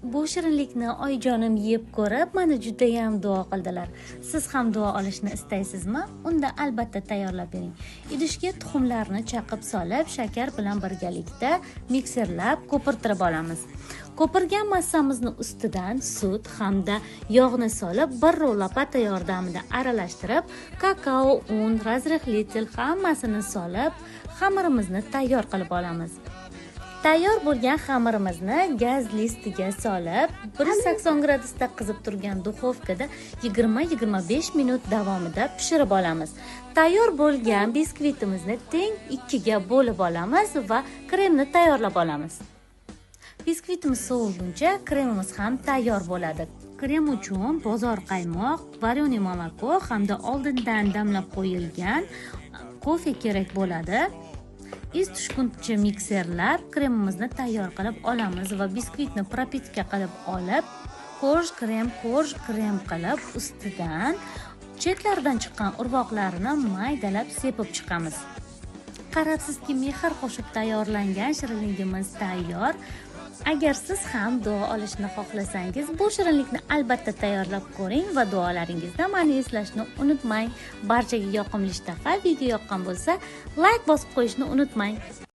Bu shirinlikni oyijonim yeb ko'rib, mana juda ham duo qildilar. Siz ham duo olishni istaysizmi? Unda albatta tayyorlab bering. Idishga tuxumlarni chaqib solib, shakar bilan birgalikda mikserlab ko'pirtirib olamiz. Ko'pirgan massamizni ustidan sut hamda yog'ni solib, bir rol lopata yordamida aralashtirib, kakao, un, razrihlitel hammasini solib, xamirimizni tayyor qilib olamiz. Tayyor bo'lgan xamirimizni gaz listiga solib, 180 gradusda qizib turgan duxovkada 20-25 minut davomida pishirib olamiz. Tayyor bo'lgan biskvitimizni teng 2 ga bo'lib olamiz va kremni tayyorlab olamiz. Biskvitimiz soviguncha kremimiz ham tayyor bo'ladi. Krem uchun bozor qaymoq, vareniy moloko hamda oldindan damlab qo'yilgan kofe kerak bo'ladi. Iz tushguncha mikserlab kremimizni tayyor qilib olamiz va biskvitni propitka qilib olib, korj krem qilib ustidan chetlaridan chiqqan urvoqlarini maydalab sepib chiqamiz. Qarabsizki, mehr qo'shib tayyorlangan shirinligimiz tayyor. Agar siz ham duo olishni xohlasangiz, bu shirinlikni albatta tayyorlab ko'ring va duolaringizda meni eslashni unutmang. Barchaga yoqimli ishtaha. Video yoqqan bo'lsa, like bosib qo'yishni unutmang.